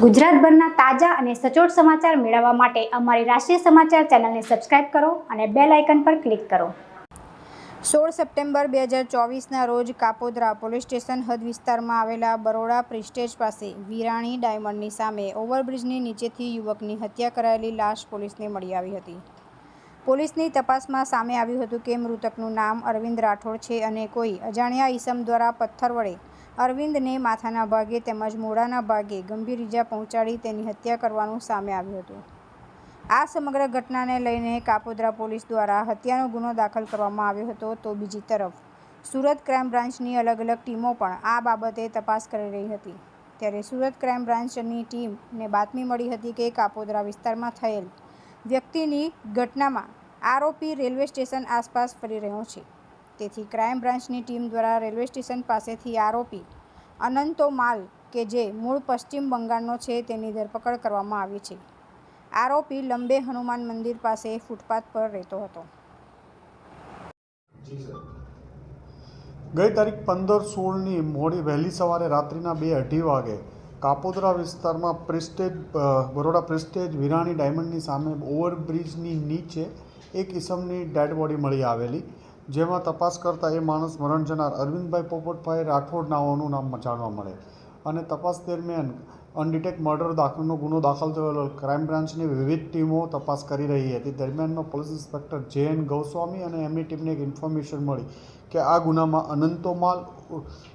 ગુજરાતભરના તાજા અને સચોટ સમાચાર મેળવવા માટે અમારી રાષ્ટ્રીય સમાચાર ચેનલને સબસ્ક્રાઇબ કરો અને બેલ આઇકન પર ક્લિક કરો। 16 સપ્ટેમ્બર 2024ના રોજ કાપોદ્રા પોલીસ સ્ટેશન હદ વિસ્તારમાં આવેલા બરોડા પ્રેસ્ટેજ પાસે વિરાણી ડાયમંડની સામે ઓવરબ્રિજની નીચેથી યુવકની હત્યા કરાયેલી લાશ પોલીસને મળી આવી હતી। પોલીસની તપાસમાં સામે આવ્યું હતું કે મૃતકનું નામ અરવિંદ રાઠોડ છે અને કોઈ અજાણ્યા ઈસમ દ્વારા પથ્થર વડે અરવિંદને માથાના ભાગે તેમજ મોઢાના ભાગે ગંભીર ઈજા પહોંચાડી તેની હત્યા કરવાનું સામે આવ્યું હતું। આ સમગ્ર ઘટનાને લઈને કાપોદ્રા પોલીસ દ્વારા હત્યાનો ગુનો દાખલ કરવામાં આવ્યો હતો, તો બીજી તરફ સુરત ક્રાઇમ બ્રાન્ચની અલગ અલગ ટીમો પણ આ બાબતે તપાસ કરી રહી હતી। ત્યારે સુરત ક્રાઇમ બ્રાન્ચની ટીમને બાતમી મળી હતી કે કાપોદ્રા વિસ્તારમાં થયેલ વ્યક્તિની ઘટનામાં આરોપી રેલવે સ્ટેશન આસપાસ ફરી રહ્યો છે, તેથી ક્રાઇમ બ્રાન્ચની ટીમ દ્વારા રેલવે સ્ટેશન પાસેથી આરોપી અનંતો માલ કે જે મૂળ પશ્ચિમ બંગાળનો છે તેની ધરપકડ કરવામાં આવી છે। આરોપી લંબે હનુમાન મંદિર પાસે ફૂટપાથ પર રહેતો હતો। ગઈ તારીખ 15/16ની મોડી વહેલી સવારે રાત્રિના 2:30 વાગે કાપોદ્રા વિસ્તારમાં બરોડા પ્રેસ્ટેજ વિરાણી ડાયમંડની સામે ઓવરબ્રિજની નીચે એક ઈસમની ડેડ બોડી મળી આવેલી, જેમાં તપાસ કરતાં એ માણસ મરણ જનાર અરવિંદભાઈ પોપટભાઈ રાઠોડ નાઓનું નામ જાણવા મળે અને તપાસ દરમિયાન અનડિટેક્ટ મર્ડરનો ગુનો દાખલ થયેલો ક્રાઇમ બ્રાન્ચની વિવિધ ટીમો તપાસ કરી રહી હતી। દરમિયાનમાં પોલીસ ઇન્સ્પેક્ટર જે.એન. ગોસ્વામી અને એમની ટીમને એક ઇન્ફોર્મેશન મળી કે આ ગુનામાં અનંતો માલ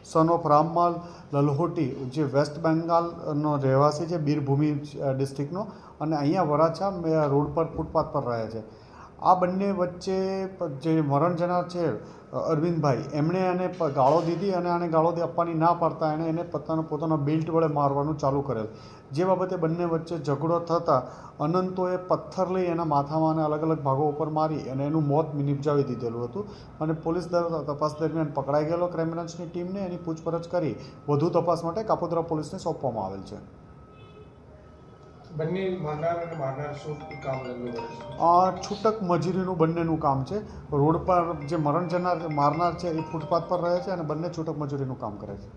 સન ઓફ રામમાલ લલહોટી જે વેસ્ટ બેંગાલનો રહેવાસી છે, બીરભૂમિ ડિસ્ટ્રિક્ટનો, અને અહીંયા વરાછા રોડ પર ફૂટપાથ પર રહે છે। આ બંને વચ્ચે જે મરણ જનાર છે અરવિંદભાઈ, એમણે એને ગાળો દીધી અને આને ગાળો આપવાની ના પાડતા એને પોતાનો બેલ્ટ વડે મારવાનું ચાલુ કરેલ, જે બાબતે બંને વચ્ચે ઝઘડો થતાં અનંતોએ પથ્થર લઈ એના માથામાં અને અલગ અલગ ભાગો ઉપર મારી અને એનું મોત નિપજાવી દીધેલું હતું અને પોલીસ તપાસ દરમિયાન પકડાઈ ગયેલો ક્રાઇમ બ્રાન્ચની ટીમને એની પૂછપરછ કરી વધુ તપાસ માટે કાપોદ્રા પોલીસને સોંપવામાં આવેલ છે। બંને મારનાર અને મારનાર શું કામ ધંધો કરે છે? છૂટક મજૂરીનું બંનેનું કામ છે। રોડ પર જે મરણ જનાર મારનાર છે એ ફૂટપાથ પર રહે છે અને બંને છૂટક મજૂરીનું કામ કરે છે।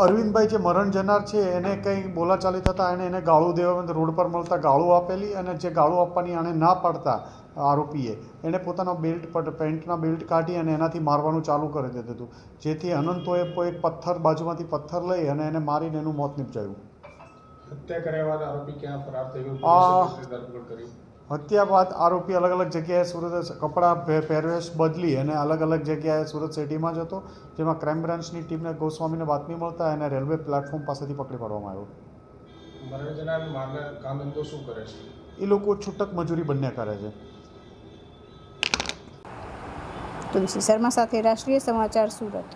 અરવિંદભાઈ જે મરણ જનાર છે એને કંઈ બોલાચાલી થતાં એને ગાળું દેવા રોડ પર મળતા ગાળું આપેલી અને જે ગાળું આપવાની આને ના પાડતા આરોપીએ એને પોતાનો બેલ્ટ પર પેન્ટના બેલ્ટ કાઢી અને એનાથી મારવાનું ચાલુ કરી દીધું હતું, જેથી અનંતોએ એક પથ્થર બાજુમાંથી પથ્થર લઈ અને એને મારીને એનું મોત નિપજાયું। હત્યા કર્યા બાદ આરોપી ક્યાં ફરાર થઈ ગયો? પોલીસે ધરપકડ કરી। હત્યા બાદ આરોપી અલગ અલગ જગ્યાએ સુરત કપડાં પહેરવેશ બદલી અને અલગ અલગ જગ્યાએ સુરત સિટીમાં જ હતો, જેમાં ક્રાઇમ બ્રાન્ચની ટીમને ગોસ્વામીને બાતમી મળતા એને રેલવે પ્લેટફોર્મ પાસેથી પકડી પાડવામાં આવ્યો। મરણ જનાર મારનાર કામ ધંધો શું કરે છે? એ લોકો છૂટક મજૂરી બંને કરે છે। તુલસી શર્મા સાથે રાષ્ટ્રીય સમાચાર સુરત।